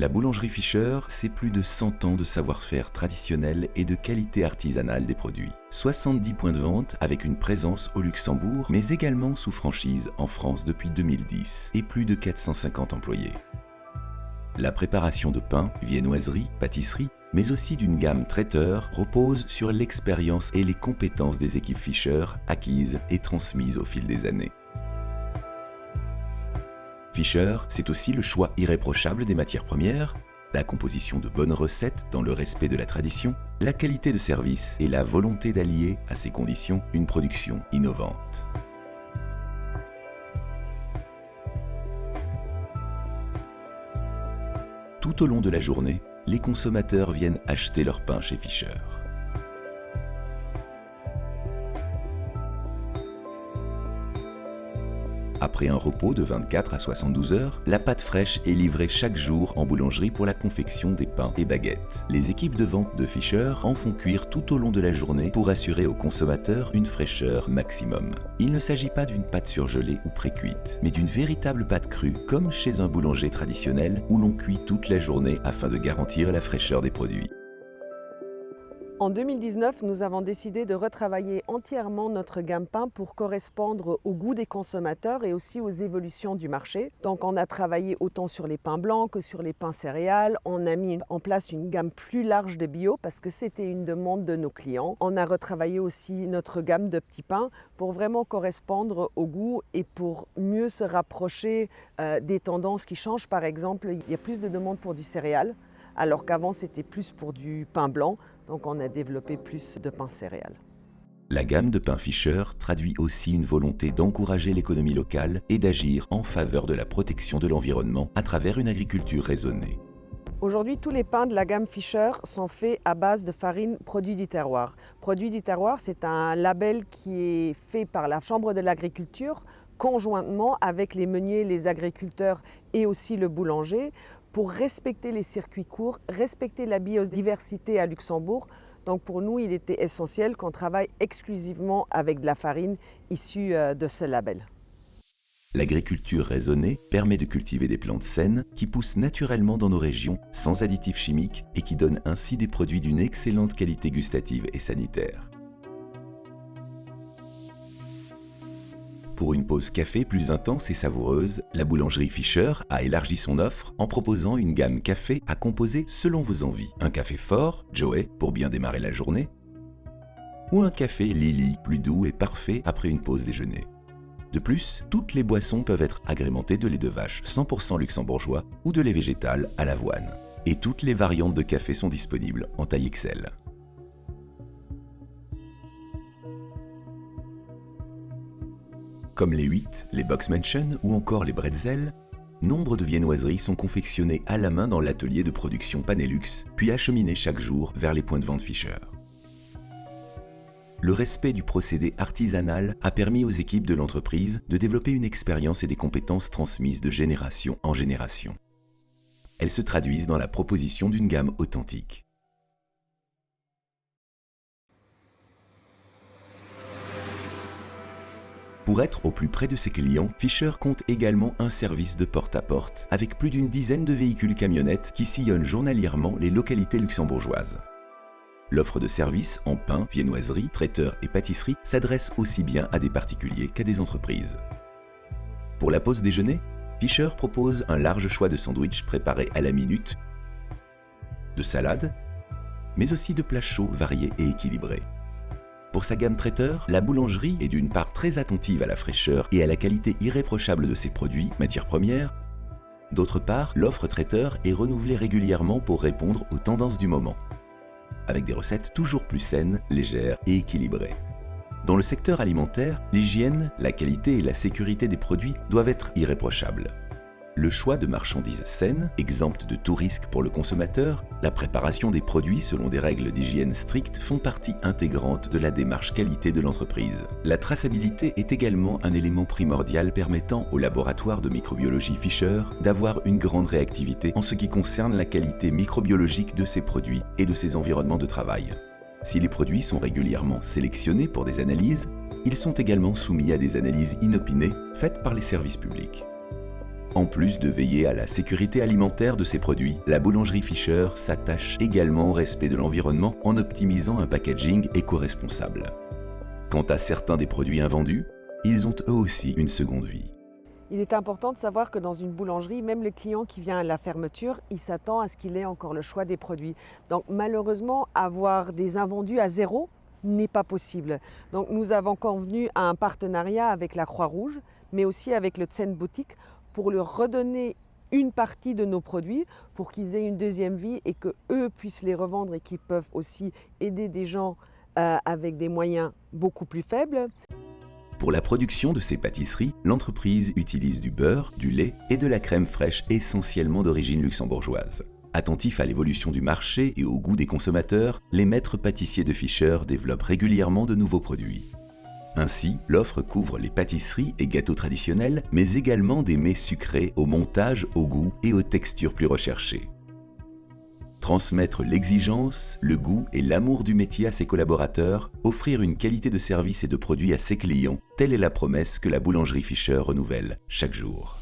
La boulangerie Fischer, c'est plus de 100 ans de savoir-faire traditionnel et de qualité artisanale des produits. 70 points de vente avec une présence au Luxembourg, mais également sous franchise en France depuis 2010 et plus de 450 employés. La préparation de pain, viennoiserie, pâtisserie, mais aussi d'une gamme traiteur repose sur l'expérience et les compétences des équipes Fischer acquises et transmises au fil des années. Fischer, c'est aussi le choix irréprochable des matières premières, la composition de bonnes recettes dans le respect de la tradition, la qualité de service et la volonté d'allier à ces conditions une production innovante. Tout au long de la journée, les consommateurs viennent acheter leur pain chez Fischer. Après un repos de 24 à 72 heures, la pâte fraîche est livrée chaque jour en boulangerie pour la confection des pains et baguettes. Les équipes de vente de Fischer en font cuire tout au long de la journée pour assurer aux consommateurs une fraîcheur maximum. Il ne s'agit pas d'une pâte surgelée ou pré-cuite, mais d'une véritable pâte crue, comme chez un boulanger traditionnel où l'on cuit toute la journée afin de garantir la fraîcheur des produits. En 2019, nous avons décidé de retravailler entièrement notre gamme pain pour correspondre au goût des consommateurs et aussi aux évolutions du marché. Donc on a travaillé autant sur les pains blancs que sur les pains céréales. On a mis en place une gamme plus large de bio parce que c'était une demande de nos clients. On a retravaillé aussi notre gamme de petits pains pour vraiment correspondre au goût et pour mieux se rapprocher des tendances qui changent. Par exemple, il y a plus de demandes pour du céréal, alors qu'avant c'était plus pour du pain blanc. Donc on a développé plus de pain céréales. La gamme de pain Fischer traduit aussi une volonté d'encourager l'économie locale et d'agir en faveur de la protection de l'environnement à travers une agriculture raisonnée. Aujourd'hui, tous les pains de la gamme Fischer sont faits à base de farine produit du terroir. Produit du terroir, c'est un label qui est fait par la Chambre de l'agriculture conjointement avec les meuniers, les agriculteurs et aussi le boulanger pour respecter les circuits courts, respecter la biodiversité à Luxembourg. Donc pour nous, il était essentiel qu'on travaille exclusivement avec de la farine issue de ce label. L'agriculture raisonnée permet de cultiver des plantes saines qui poussent naturellement dans nos régions sans additifs chimiques et qui donnent ainsi des produits d'une excellente qualité gustative et sanitaire. Pour une pause café plus intense et savoureuse, la boulangerie Fischer a élargi son offre en proposant une gamme café à composer selon vos envies. Un café fort, Joey, pour bien démarrer la journée, ou un café Lily, plus doux et parfait après une pause déjeuner. De plus, toutes les boissons peuvent être agrémentées de lait de vache 100% luxembourgeois ou de lait végétal à l'avoine. Et toutes les variantes de café sont disponibles en taille XL. Comme les huîtres, les Boxmenschen ou encore les bretzels, nombre de viennoiseries sont confectionnées à la main dans l'atelier de production Panelux, puis acheminées chaque jour vers les points de vente Fischer. Le respect du procédé artisanal a permis aux équipes de l'entreprise de développer une expérience et des compétences transmises de génération en génération. Elles se traduisent dans la proposition d'une gamme authentique. Pour être au plus près de ses clients, Fischer compte également un service de porte-à-porte avec plus d'une dizaine de véhicules camionnettes qui sillonnent journalièrement les localités luxembourgeoises. L'offre de services en pain, viennoiserie, traiteur et pâtisserie s'adresse aussi bien à des particuliers qu'à des entreprises. Pour la pause déjeuner, Fischer propose un large choix de sandwichs préparés à la minute, de salades, mais aussi de plats chauds variés et équilibrés. Pour sa gamme traiteur, la boulangerie est d'une part très attentive à la fraîcheur et à la qualité irréprochable de ses produits, matières premières. D'autre part, l'offre traiteur est renouvelée régulièrement pour répondre aux tendances du moment, avec des recettes toujours plus saines, légères et équilibrées. Dans le secteur alimentaire, l'hygiène, la qualité et la sécurité des produits doivent être irréprochables. Le choix de marchandises saines, exemptes de tout risque pour le consommateur, la préparation des produits selon des règles d'hygiène strictes font partie intégrante de la démarche qualité de l'entreprise. La traçabilité est également un élément primordial permettant au laboratoire de microbiologie Fischer d'avoir une grande réactivité en ce qui concerne la qualité microbiologique de ses produits et de ses environnements de travail. Si les produits sont régulièrement sélectionnés pour des analyses, ils sont également soumis à des analyses inopinées faites par les services publics. En plus de veiller à la sécurité alimentaire de ses produits, la boulangerie Fischer s'attache également au respect de l'environnement en optimisant un packaging éco-responsable. Quant à certains des produits invendus, ils ont eux aussi une seconde vie. Il est important de savoir que dans une boulangerie, même le client qui vient à la fermeture, il s'attend à ce qu'il ait encore le choix des produits. Donc malheureusement, avoir des invendus à zéro n'est pas possible. Donc nous avons convenu à un partenariat avec la Croix-Rouge, mais aussi avec le Zen Boutique, pour leur redonner une partie de nos produits pour qu'ils aient une deuxième vie et qu'eux puissent les revendre et qu'ils peuvent aussi aider des gens avec des moyens beaucoup plus faibles. Pour la production de ces pâtisseries, l'entreprise utilise du beurre, du lait et de la crème fraîche essentiellement d'origine luxembourgeoise. Attentifs à l'évolution du marché et au goût des consommateurs, les maîtres pâtissiers de Fischer développent régulièrement de nouveaux produits. Ainsi, l'offre couvre les pâtisseries et gâteaux traditionnels, mais également des mets sucrés au montage, au goût et aux textures plus recherchées. Transmettre l'exigence, le goût et l'amour du métier à ses collaborateurs, offrir une qualité de service et de produits à ses clients, telle est la promesse que la boulangerie Fischer renouvelle chaque jour.